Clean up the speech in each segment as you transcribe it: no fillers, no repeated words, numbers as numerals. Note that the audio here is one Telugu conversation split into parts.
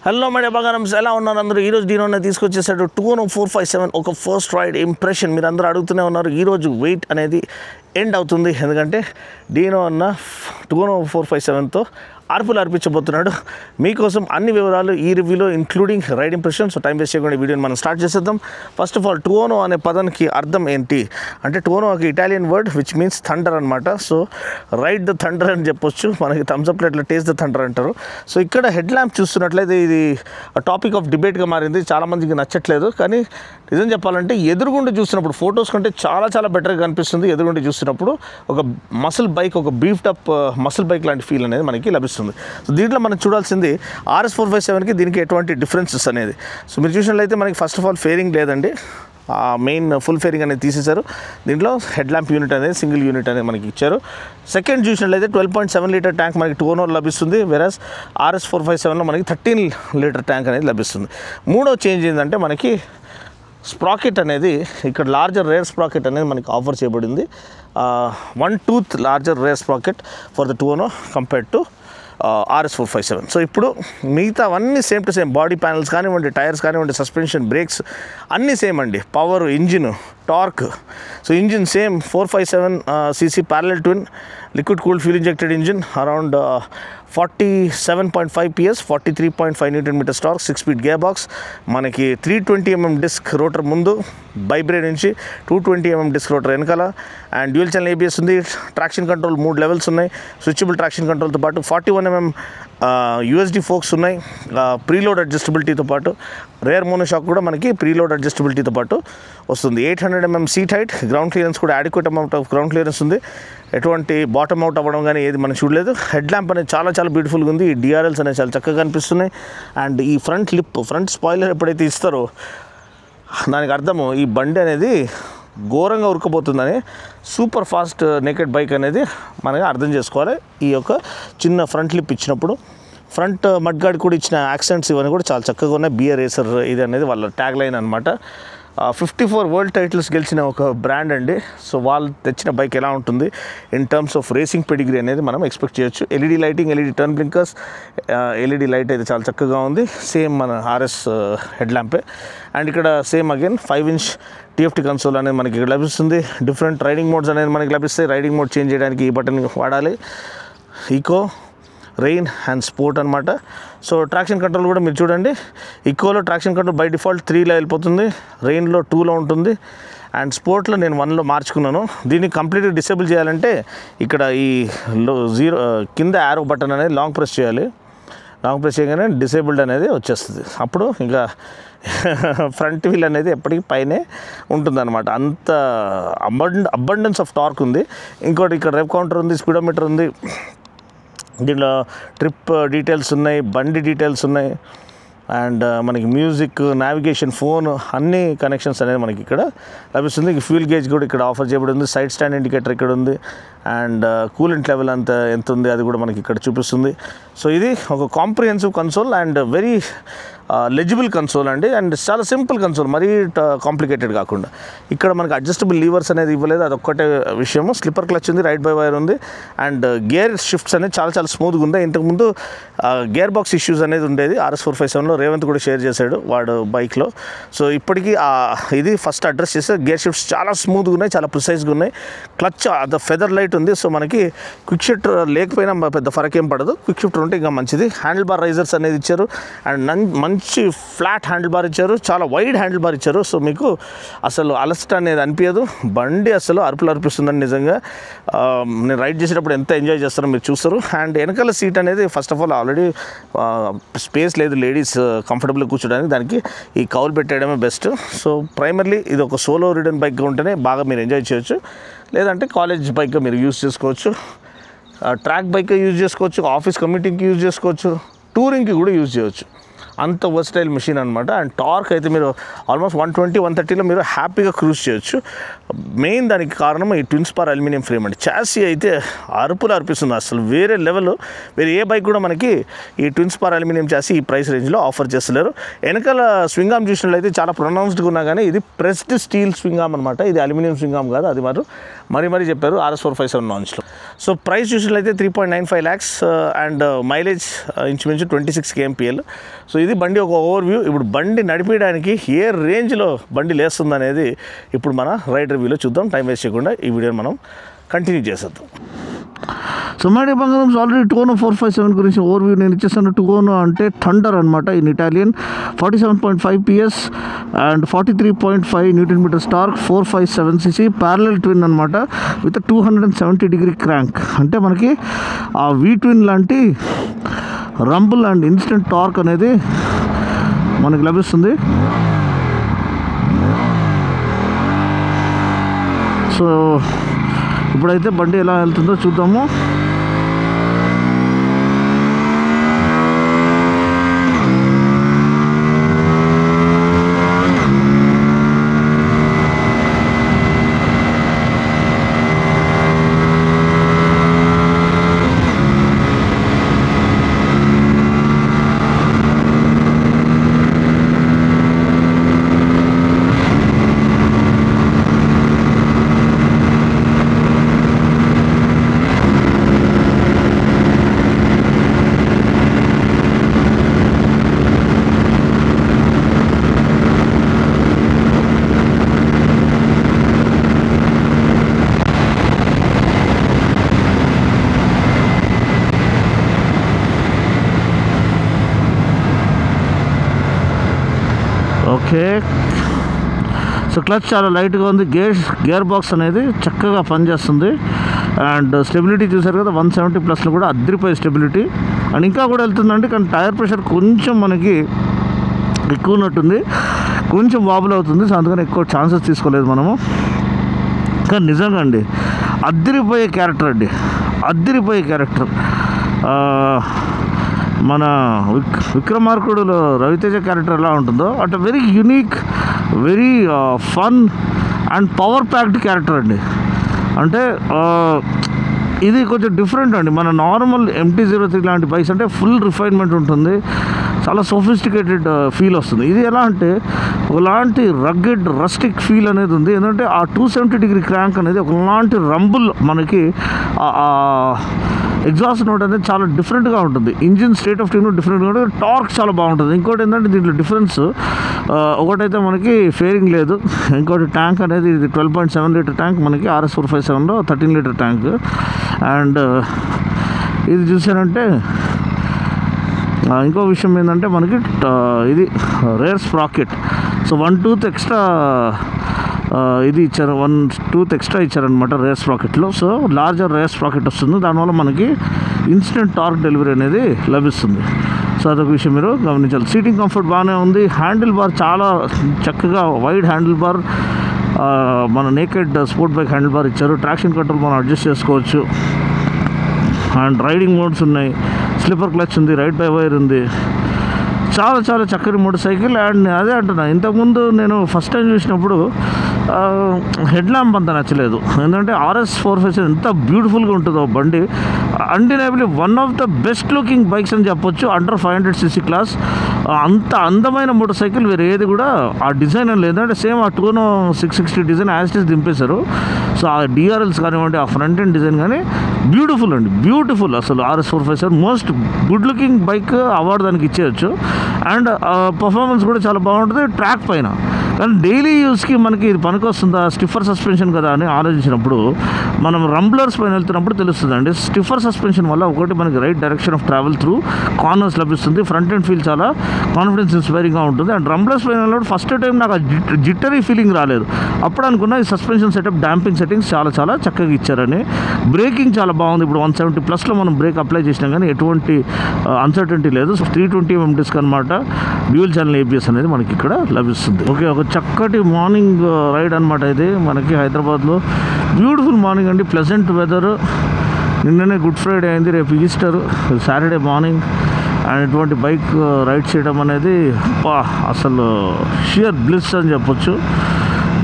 హలో మేడం బంగారమ్స్ ఎలా ఉన్నారు అందరూ? ఈరోజు డీనోనే తీసుకొచ్చేసాడు 20457 ఒక ఫస్ట్ రైడ్ ఇంప్రెషన్. మీరు అందరూ అడుగుతూనే ఉన్నారు. ఈరోజు వెయిట్ అనేది ఎండ్ అవుతుంది, ఎందుకంటే డీనో అన్న 20457తో అర్పులు అర్పించబోతున్నాడు. మీకోసం అన్ని వివరాలు ఈ రివ్యూలో including ride impression. So time waste చేయకుండా వీడియోని మనం స్టార్ట్ చేసేద్దాం. ఫస్ట్ ఆఫ్ ఆల్ టూనో అనే పదానికి అర్థం ఏంటి అంటే, టూనో ఒక Italian word which means thunder అనమాట. సో రైడ్ ద థండర్ అని చెప్పొచ్చు. మనకి థమ్స్ అప్ ప్లేట్లో టేస్ట్ ద థండర్ అంటారు. సో ఇక్కడ హెడ్ ల్యాంప్ చూస్తున్నట్లయితే ఇది టాపిక్ ఆఫ్ డిబేట్గా మారింది. చాలామందికి నచ్చట్లేదు, కానీ నిజం చెప్పాలంటే ఎదురుగుండి చూసినప్పుడు ఫొటోస్ కంటే చాలా బెటర్గా కనిపిస్తుంది. ఎదురుగుండి చూసినప్పుడు ఒక మసిల్ బైక్, ఒక బీఫ్డ్ అప్ మసిల్ బైక్ లాంటి ఫీల్ అనేది మనకి లభిస్తుంది. సో దీంట్లో మనం చూడాల్సింది RS457కి దీనికి ఎటువంటి డిఫరెన్సెస్ అనేది. సో మీరు చూసినట్లయితే మనకి ఫస్ట్ ఆఫ్ ఆల్ ఫేరింగ్ లేదండి, మెయిన్ ఫుల్ ఫేరింగ్ అనేది తీసేశారు. దీంట్లో హెడ్ ల్యాంప్ యూనిట్ అనేది సింగిల్ యూనిట్ అనేది మనకి ఇచ్చారు. సెకండ్ చూసినట్లయితే 12.7 లీటర్ ట్యాంక్ మనకి టూనో లభిస్తుంది, వెరస్ RS457లో మనకి 13 లీటర్ ట్యాంక్ అనేది లభిస్తుంది. మూడో చేంజ్ ఏంటంటే మనకి స్ప్రాకెట్ అనేది ఇక్కడ లార్జర్ రేర్ స్ప్రాకెట్ అనేది మనకి ఆఫర్ చేయబడింది. 1 tooth larger rear sprocket for the Tuono compared to RS457. So ఇప్పుడు మిగతా అవన్నీ same to same, body panels కానివ్వండి, టైర్స్ కానివ్వండి, సస్పెన్షన్, బ్రేక్స్ అన్నీ సేమ్ అండి. Power, engine, torque. So engine same 457cc parallel twin liquid cooled fuel injected engine, around 47.5 PS, 43.5 Nm torque, 6-speed gear box, మనకి 320 mm డిస్క్ రోటర్ ముందు, బైబ్రే నుంచి 220 mm డిస్క్ రోటర్ వెనకాల, అండ్ డ్యూయల్ ఛానల్ ABS ఉంది. ట్రాక్షన్ కంట్రోల్ 3 లెవెల్స్ ఉన్నాయి. స్విచబుల్ ట్రాక్షన్ కంట్రోల్తో పాటు 41 mm USD ఫోక్స్ ఉన్నాయి. ప్రీలోడ్ అడ్జస్టబిలిటీతో పాటు రేర్ మోనోషాక్ కూడా మనకి ప్రీలోడ్ అడ్జస్టబిలిటీతో పాటు వస్తుంది. 800 mm seat height, ground clearance కూడా adequate amount of ground clearance ఉంది. ఎటువంటి బాటమ్ అవుట్ అవ్వడం కానీ ఏది మనం చూడలేదు. హెడ్ ల్యాంప్ అనేది చాలా బ్యూటిఫుల్గా ఉంది. ఈ DRLs అనేవి చాలా చక్కగా కనిపిస్తున్నాయి. అండ్ ఈ ఫ్రంట్ స్పాయిలర్ ఎప్పుడైతే ఇస్తారో దానికి అర్థము ఈ బండి అనేది ఘోరంగా ఉరకపోతుందని, సూపర్ ఫాస్ట్ నేకెడ్ బైక్ అనేది మనకి అర్థం చేసుకోవాలి. ఈ యొక్క చిన్న ఫ్రంట్ లిప్ ఇచ్చినప్పుడు ఫ్రంట్ మడ్గార్డ్ కూడా ఇచ్చిన యాక్సెంట్స్ ఇవన్నీ కూడా చాలా చక్కగా ఉన్నాయి. బియర్ రేసర్ ఇది అనేది వాళ్ళ ట్యాగ్ లైన్ అనమాట. 54 వరల్డ్ టైటిల్స్ గెలిచిన ఒక బ్రాండ్ అండి. సో వాళ్ళు తెచ్చిన బైక్ ఎలా ఉంటుంది in terms of racing pedigree అనేది మనం ఎక్స్పెక్ట్ చేయొచ్చు. LED lighting, LED turn blinkers, LED light అయితే చాలా చక్కగా ఉంది. సేమ్ మన RS హెడ్ ల్యాంపే. అండ్ ఇక్కడ same again 5-inch TFT console అనేది మనకి ఇక్కడ లభిస్తుంది. డిఫరెంట్ రైడింగ్ మోడ్స్ అనేది మనకి లభిస్తాయి. రైడింగ్ మోడ్ చేంజ్ చేయడానికి ఈ బటన్ వాడాలి. ఈకో, రెయిన్ అండ్ స్పోర్ట్ అనమాట. సో ట్రాక్షన్ కంట్రోల్ కూడా మీరు చూడండి. ఈకోలో ట్రాక్షన్ కంట్రోల్ బై డిఫాల్ట్ 3లో వెళ్ళిపోతుంది, రెయిన్లో 2లో ఉంటుంది, అండ్ స్పోర్ట్లో నేను 1లో మార్చుకున్నాను. దీన్ని కంప్లీట్గా డిసేబుల్ చేయాలంటే ఇక్కడ ఈ కింద యారో బటన్ అనేది లాంగ్ ప్రెస్ చేయాలి. లాంగ్ ప్రెస్ చేయగానే డిసేబుల్డ్ అనేది వచ్చేస్తుంది. అప్పుడు ఇంకా ఫ్రంట్ వీల్ అనేది ఎప్పటికీ పైనే ఉంటుందన్నమాట. అంత అబండెన్స్ ఆఫ్ టార్క్ ఉంది. ఇంకోటి ఇక్కడ రెవ్ కౌంటర్ ఉంది, స్పీడోమీటర్ ఉంది. దీంట్లో ట్రిప్ డీటెయిల్స్ ఉన్నాయి, బండి డీటెయిల్స్ ఉన్నాయి, అండ్ మనకి మ్యూజిక్, నావిగేషన్, ఫోన్ అన్ని కనెక్షన్స్ అనేది మనకి ఇక్కడ లభిస్తుంది. ఫ్యూల్ గేజ్ కూడా ఇక్కడ ఆఫర్ చేయబడి ఉంది. సైడ్ స్టాండ్ ఇండికేటర్ ఇక్కడ ఉంది, అండ్ కూలెంట్ లెవెల్ ఎంత ఉంది అది కూడా మనకి ఇక్కడ చూపిస్తుంది. సో ఇది ఒక comprehensive console and very legible console అండి. అండ్ చాలా సింపుల్ కన్సోల్, మరీ కాంప్లికేటెడ్ కాకుండా. ఇక్కడ మనకి అడ్జస్టబుల్ లీవర్స్ అనేది ఇవ్వలేదు, అదొక్కటే విషయము. స్లిప్పర్ క్లచ్ ఉంది, రైడ్ బై వైర్ ఉంది, అండ్ గేర్ షిఫ్ట్స్ అనేది చాలా స్మూత్గా ఉంది. ఇంతకుముందు గేర్ బాక్స్ ఇష్యూస్ అనేది ఉండేది RS457లో. రేవంత్ కూడా షేర్ చేశాడు వాడు బైక్లో. సో ఇప్పటికీ ఇది ఫస్ట్ అడ్రస్ చేస్తే గేర్ షిఫ్ట్స్ చాలా స్మూత్గా ఉన్నాయి, చాలా ప్రిసైజ్గా ఉన్నాయి. క్లచ్ ద ఫెదర్ లైట్ ఉంది. సో మనకి క్విక్ షిఫ్ట్ లేకపోయినా పెద్ద ఫరక్ ఏం పడదు, క్విక్ షిఫ్ట్ ఉంటే ఇంకా మంచిది. హ్యాండిల్ బార్ రైజర్స్ అనేది ఇచ్చారు, అండ్ మంచి ఫ్లాట్ హ్యాండిల్ బార్ ఇచ్చారు, చాలా వైడ్ హ్యాండిల్ బార్ ఇచ్చారు. సో మీకు అసలు అలసట అనేది అనిపించదు. బండి అసలు అరుపులు అర్పిస్తుందని నిజంగా నేను రైడ్ చేసేటప్పుడు ఎంత ఎంజాయ్ చేస్తారో మీరు చూస్తారు. అండ్ వెనకాల సీట్ అనేది first of all already space లేదు లేడీస్ కంఫర్టబుల్గా కూర్చోడానికి, దానికి ఈ కౌల్ పెట్టేయడమే బెస్ట్. సో ప్రైమర్లీ ఇది ఒక సోలో రిడన్ బైక్గా ఉంటేనే బాగా మీరు ఎంజాయ్ చేయొచ్చు, లేదంటే కాలేజ్ బైక్గా మీరు యూజ్ చేసుకోవచ్చు, ట్రాక్ బైక్గా యూజ్ చేసుకోవచ్చు, ఆఫీస్ కమ్యూటింగ్కి యూజ్ చేసుకోవచ్చు, టూరింగ్కి కూడా యూజ్ చేయవచ్చు. అంత వర్సటైల్ మెషిన్ అనమాట. అండ్ టార్క్ అయితే మీరు ఆల్మోస్ట్ 120-130లో మీరు హ్యాపీగా క్రూజ్ చేయొచ్చు. మెయిన్ దానికి కారణం ఈ ట్విన్ స్పార్ అల్యూమినియం ఫ్రేమ్ అండి. చాసీ అయితే అరుపులు అర్పిస్తుంది, అసలు వేరే లెవెల్. వేరే ఏ బైక్ కూడా మనకి ఈ ట్విన్ స్పార్ అల్యూమినియం చాసీ ఈ ప్రైస్ రేంజ్లో ఆఫర్ చేస్తలేరు. వెనకాల స్వింగ్ ఆర్మ్ చూసినట్లయితే చాలా ప్రొనౌన్స్డ్గా ఉన్నా కానీ ఇది ప్రెస్డ్ స్టీల్ స్వింగ్ ఆర్మ్ అనమాట, ఇది అల్యూమినియం స్వింగ్ ఆర్మ్ కాదు. అది మరీ చెప్పారు RS457 నాన్స్లో. సో ప్రైస్ చూసినట్లయితే 3.95 lakhs అండ్ మైలేజ్ ఇంచుమించు 26 kmpl. సో ఇది బండి ఒక ఓవర్వ్యూ. ఇప్పుడు బండి నడిపించడానికి ఏ రేంజ్లో బండి లేస్తుంది అనేది ఇప్పుడు మన రైడ్ రివ్యూలో చూద్దాం. టైం వేస్ట్ చేయకుండా ఈ వీడియోని మనం కంటిన్యూ చేసేద్దాం. సో మై డియర్ బంగారమ్స్, ఆల్రెడీ Tuono 457 గురించి ఓవర్వ్యూ నేను ఇచ్చేస్తాను. Tuono అంటే థండర్ అనమాట in Italian. 47.5 PS and 43.5 Nm torque, 457cc parallel twin అనమాట విత్ 270° క్రాంక్. అంటే మనకి ఆ V ట్విన్ లాంటి రంబుల్ అండ్ ఇన్స్టెంట్ టార్క్ అనేది మనకి లభిస్తుంది. సో ఇప్పుడైతే బండి ఎలా వెళ్తుందో చూద్దాము. ఓకే, సో క్లచ్ చాలా లైట్గా ఉంది. గేర్ బాక్స్ అనేది చక్కగా పనిచేస్తుంది. అండ్ స్టెబిలిటీ చూసారు కదా, 170+ కూడా అద్దరిపోయే స్టెబిలిటీ. అండ్ ఇంకా కూడా వెళ్తుందండి, కానీ టైర్ ప్రెషర్ కొంచెం మనకి ఎక్కువ ఉన్నట్టుంది, కొంచెం వాబుల్ అవుతుంది. సో అందుకని ఎక్కువ ఛాన్సెస్ తీసుకోలేదు మనము. కానీ నిజంగా అండి అద్దరిపోయే క్యారెక్టర్ అండి, అద్దరిపోయే క్యారెక్టర్. మన విక్రమార్కుడులో రవితేజ క్యారెక్టర్ ఎలా ఉంటుందో at very unique, very fun and power packed character అండి. అంటే ఇది కొంచెం డిఫరెంట్ అండి. మన నార్మల్ MT-03 లాంటి బైక్స్ అంటే ఫుల్ రిఫైన్మెంట్ ఉంటుంది, చాలా సోఫిస్టికేటెడ్ ఫీల్ వస్తుంది. ఇది ఎలా అంటే ఒకలాంటి రగ్గెడ్ రస్టిక్ ఫీల్ అనేది ఉంది. ఎందుకంటే ఆ 270° క్రాంక్ అనేది ఒకలాంటి రంబుల్ మనకి ఎగ్జాస్ట్ నోట్ అనేది చాలా డిఫరెంట్గా ఉంటుంది. ఇంజిన్ స్టేట్ ఆఫ్ ట్యూన్ డిఫరెంట్గా ఉంటుంది, టార్క్ చాలా బాగుంటుంది. ఇంకోటి ఏంటంటే దీంట్లో డిఫరెన్స్ ఒకటైతే మనకి ఫేరింగ్ లేదు, ఇంకోటి ట్యాంక్ అనేది ఇది 12.7 లీటర్ ట్యాంక్, మనకి RS457లో 13 లీటర్ ట్యాంక్. అండ్ ఇది చూసారంటే ఇంకో విషయం ఏంటంటే మనకి ఇది rear sprocket. So 1 tooth extra ఇది ఇచ్చారు, 1 tooth ఎక్స్ట్రా ఇచ్చారనమాట రేర్ స్ప్రాకెట్లో. సో లార్జర్ రేర్ స్ప్రాకెట్ వస్తుంది, దానివల్ల మనకి ఇన్స్టెంట్ టార్క్ డెలివరీ అనేది లభిస్తుంది. సో అదొక విషయం మీరు గమనించాలి. సీటింగ్ కంఫర్ట్ బాగానే ఉంది. హ్యాండిల్ బార్ చాలా చక్కగా వైడ్ హ్యాండిల్ బార్, మన naked sport bike handle bar ఇచ్చారు. ట్రాక్షన్ కంట్రోల్ మనం అడ్జస్ట్ చేసుకోవచ్చు. అండ్ రైడింగ్ మోడ్స్ ఉన్నాయి, స్లిప్పర్ క్లచ్ ఉంది, రైట్ బై వైర్ ఉంది. చాలా చాలా చక్కని మోటార్ సైకిల్. అండ్ అదే అంటున్నా, ఇంతకుముందు నేను ఫస్ట్ టైం చూసినప్పుడు హెడ్ ల్యాంప్ అంత నచ్చలేదు. ఎందుకంటే RS457 ఎంత బ్యూటిఫుల్గా ఉంటుందో బండి. Undeniably one of the best looking bikes అని చెప్పొచ్చు అండర్ 500cc క్లాస్. అంత అందమైన మోటార్ సైకిల్ వేరే ఏది కూడా ఆ డిజైన్ అని లేదు. ఎందుకంటే సేమ్ ఆ Tuono 660 డిజైన్ యాస్టిస్ దింపేశారు. సో ఆ DRLs కానివ్వండి, ఆ ఫ్రంట్ ఎండ్ డిజైన్ కానీ బ్యూటిఫుల్ అండి, బ్యూటిఫుల్. అసలు RS457 most good looking bike award దానికి ఇచ్చేయచ్చు. అండ్ పర్ఫార్మెన్స్ కూడా చాలా బాగుంటుంది ట్రాక్ పైన. కానీ డైలీ యూస్కి మనకి ఇది పనికొస్తుందా, స్టిఫర్ సస్పెన్షన్ కదా అని ఆలోచించినప్పుడు మనం రంబ్లర్స్ పైన వెళ్తున్నప్పుడు తెలుస్తుంది అండి. స్టిఫర్ సస్పెన్షన్ వల్ల ఒకటి మనకి right direction of travel through corners లభిస్తుంది, ఫ్రంట్ అండ్ ఫీల్ చాలా కాన్ఫిడెన్స్ ఇన్స్పైరింగ్గా ఉంటుంది. అండ్ రంబ్లర్స్ పైన వెళ్ళినప్పుడు ఫస్ట్ టైం నాకు ఆ జిట్టరీ ఫీలింగ్ రాలేదు. అప్పుడు అనుకున్నా ఈ సస్పెన్షన్ సెటప్, డాంపింగ్ సెట్టింగ్స్ చాలా చాలా చక్కగా ఇచ్చారని. బ్రేకింగ్ చాలా బాగుంది. ఇప్పుడు 170+లో మనం బ్రేక్ అప్లై చేసినా కానీ ఎటువంటి అన్సర్టెంటీ లేదు. సో 320mm డిస్క్ అనమాట, డ్యూయల్ ఛానల్ ABS అనేది మనకి ఇక్కడ లభిస్తుంది. ఓకే, ఒక చక్కటి మార్నింగ్ రైడ్ అనమాట ఇది మనకి హైదరాబాద్లో. బ్యూటిఫుల్ మార్నింగ్ అండి, ప్లెజెంట్ వెదర్. నిన్ననే గుడ్ ఫ్రైడే అయింది, రేపు ఈస్టర్, సాటర్డే మార్నింగ్. అండ్ ఇటువంటి బైక్ రైడ్ చేయడం అనేది అసలు షియర్ బ్లిస్ అని చెప్పొచ్చు.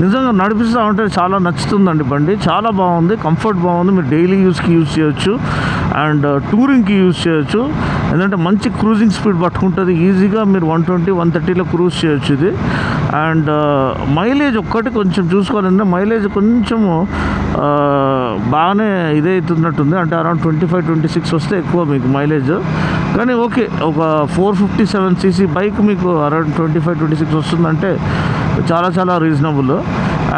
నిజంగా నడిపిస్తూ ఉంటే చాలా నచ్చుతుందండి బండి. చాలా బాగుంది, కంఫర్ట్ బాగుంది. మీరు డైలీ యూస్కి యూజ్ చేయొచ్చు అండ్ టూరింగ్కి యూజ్ చేయొచ్చు. ఎందుకంటే మంచి క్రూజింగ్ స్పీడ్ పట్టుకుంటుంది ఈజీగా. మీరు 120, 130లో క్రూజ్ చేయొచ్చు ఇది. అండ్ మైలేజ్ ఒక్కటి కొంచెం చూసుకోవాలంటే మైలేజ్ కొంచెము బాగానే ఇదవుతున్నట్టుంది. అంటే అరౌండ్ 25-26 వస్తే ఎక్కువ మీకు మైలేజ్. కానీ ఓకే, ఒక 457cc బైక్ మీకు అరౌండ్ 25-26 వస్తుందంటే చాలా చాలా రీజనబుల్.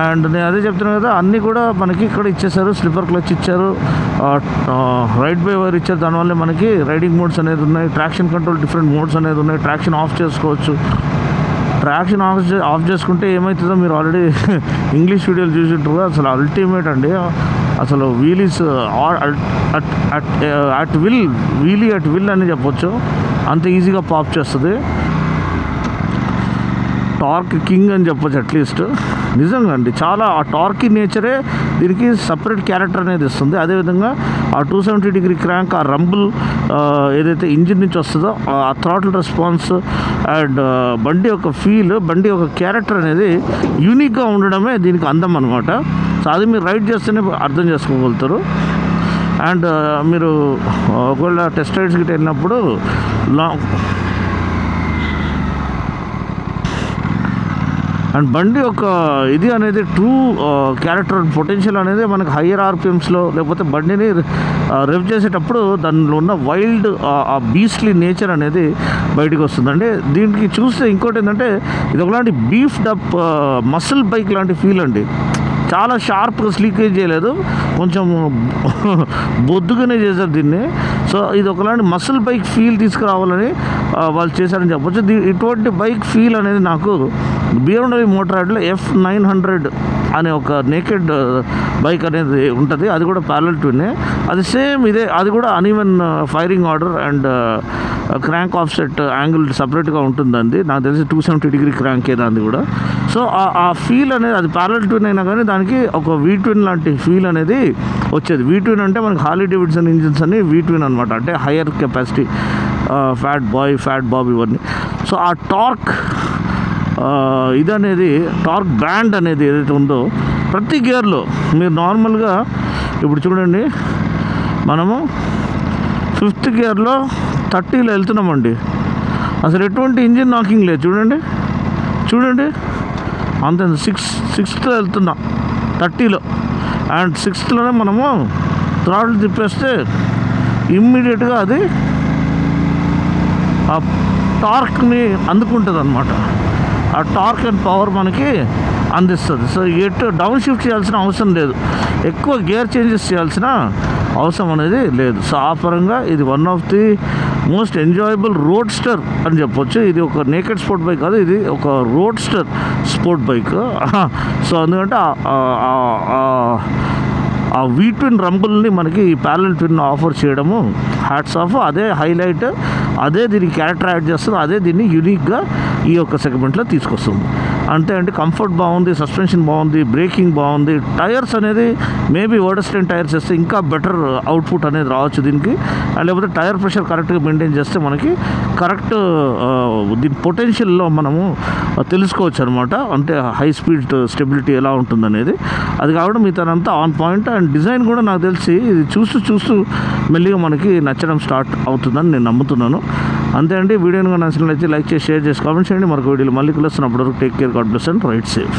అండ్ నేను అదే చెప్తున్నాను కదా, అన్నీ కూడా మనకి ఇక్కడ ఇచ్చేసారు. స్లిప్పర్ క్లచ్ ఇచ్చారు, రైడ్ బై వైర్ ఇచ్చారు. దానివల్ల మనకి రైడింగ్ మోడ్స్ అనేది ఉన్నాయి, ట్రాక్షన్ కంట్రోల్ డిఫరెంట్ మోడ్స్ అనేది ఉన్నాయి. ట్రాక్షన్ ఆఫ్ చేసుకోవచ్చు. ట్రాక్షన్ ఆఫ్ చేసుకుంటే ఏమవుతుందో మీరు ఆల్రెడీ ఇంగ్లీష్ వీడియోలు చూసింటారు. అసలు అల్టిమేట్ అండి. అసలు వీలీస్ అట్ విల్ అని చెప్పొచ్చు. అంత ఈజీగా పాప్ చేస్తుంది. టార్క్ కింగ్ అని చెప్పొచ్చు అట్లీస్ట్. నిజంగా అండి, చాలా ఆ టార్కీ నేచరే దీనికి సపరేట్ క్యారెక్టర్ అనేది ఇస్తుంది. అదేవిధంగా ఆ 270 క్రాంక్, ఆ రంబుల్ ఏదైతే ఇంజిన్ నుంచి వస్తుందో ఆ థ్రాటిల్ రెస్పాన్స్ అండ్ బండి యొక్క ఫీల్, బండి యొక్క క్యారెక్టర్ అనేది యూనిక్గా ఉండడమే దీనికి అందం అనమాట. సో అది మీరు రైడ్ చేస్తేనే అర్థం చేసుకోగలుగుతారు. అండ్ మీరు ఒకవేళ టెస్ట్ రైడ్స్కి వెళ్ళినప్పుడు అండ్ బండి యొక్క ఇది అనేది ట్రూ క్యారెక్టర్ పొటెన్షియల్ అనేది మనకు హయ్యర్ ఆర్పిఎమ్స్లో లేకపోతే బండిని రివ్ చేసేటప్పుడు దానిలో ఉన్న వైల్డ్ ఆ బీస్ట్లీ నేచర్ అనేది బయటకు వస్తుందండి. దీనికి చూస్తే ఇంకోటి ఏంటంటే ఇది ఒకలాంటి బీఫ్డ్ అప్ మసిల్ బైక్ లాంటి ఫీల్ అండి. చాలా షార్ప్గా స్లీకేజ్ చేయలేదు, కొంచెం బొద్దుగానే చేశారు దీన్ని. సో ఇది ఒకలాంటి మసిల్ బైక్ ఫీల్ తీసుకురావాలని వాళ్ళు చేశారని చెప్పొచ్చు. ఇటువంటి బైక్ ఫీల్ అనేది నాకు BMW మోటార్రాడ్లో F900 అనే ఒక నేకెడ్ బైక్ అనేది ఉంటుంది. అది కూడా ప్యారలల్ ట్విన్నే. అది సేమ్ ఇదే. అది కూడా uneven firing order and crank offset angle సపరేట్గా ఉంటుందండి. నాకు తెలిసి 270 క్రాంక్ ఏదాంది కూడా. సో ఆ ఫీల్ అనేది అది ప్యారలల్ ట్విన్ అయినా కానీ దానికి ఒక V-twin లాంటి ఫీల్ అనేది వచ్చేది. V-twin అంటే మనకి హార్లీ డేవిడ్సన్ ఇంజిన్స్ అని V-twin అనమాట. అంటే హయ్యర్ కెపాసిటీ, ఫ్యాట్ బాబ్ ఇవన్నీ. సో ఆ టార్క్ ఇదనేది, టార్క్ బ్యాండ్ అనేది ఏదైతే ఉందో ప్రతి గేర్లో మీరు నార్మల్గా ఇప్పుడు చూడండి, మనము 5th గేర్లో 30లో వెళ్తున్నామండి. అసలు ఎటువంటి ఇంజిన్ నాకింగ్ లేదు. చూడండి అంత 6th వెళ్తున్నా 30లో. అండ్ 6thలోనే మనము థ్రాటిల్ తిప్పేస్తే ఇమ్మీడియట్గా అది ఆ టార్క్ని అందుకుంటుంది అనమాట. ఆ టార్క్ అండ్ పవర్ మనకి అందిస్తుంది. సో ఎటు డౌన్ షిఫ్ట్ చేయాల్సిన అవసరం లేదు, ఎక్కువ గేర్ చేంజెస్ చేయాల్సిన అవసరం అనేది లేదు. సో ఆ పరంగా ఇది one of the most enjoyable roadster అని చెప్పొచ్చు. ఇది ఒక నేకెడ్ స్పోర్ట్ బైక్ కాదు, ఇది ఒక రోడ్స్టర్ స్పోర్ట్ బైక్. సో ఎందుకంటే ఆ V-twin రంబుల్ని మనకి ఈ ప్యారలల్ ట్విన్ ఆఫర్ చేయడము హ్యాట్స్ ఆఫ్. అదే హైలైట్, అదే దీనికి క్యారెక్టర్ యాడ్ చేస్తుంది, అదే దీన్ని యూనిక్గా ఈ యొక్క సెగ్మెంట్లో తీసుకొస్తుంది. అంతే అండి. కంఫర్ట్ బాగుంది, సస్పెన్షన్ బాగుంది, బ్రేకింగ్ బాగుంది. టైర్స్ అనేది మేబీ ఓడస్టైన్ టైర్స్ వేస్తే ఇంకా బెటర్ అవుట్పుట్ అనేది రావచ్చు దీనికి. లేకపోతే టైర్ ప్రెషర్ కరెక్ట్గా మెయింటైన్ చేస్తే మనకి కరెక్ట్ దీని పొటెన్షియల్లో మనము తెలుసుకోవచ్చు అనమాట. అంటే హై స్పీడ్ స్టెబిలిటీ ఎలా ఉంటుందనేది. అది కాబట్టి మిగతానంతా ఆన్ పాయింట్. అండ్ డిజైన్ కూడా నాకు తెలిసి ఇది చూస్తూ మెల్లిగా మనకి నచ్చడం స్టార్ట్ అవుతుందని నేను నమ్ముతున్నాను. అంతే అండి. వీడియోని నచ్చినట్లయితే లైక్ చేసి, షేర్ చేసి, కామెంట్ చేయండి. మరొక వీడియోలో మళ్ళీ కలుస్తున్నప్పుడు take care, god bless and ride safe.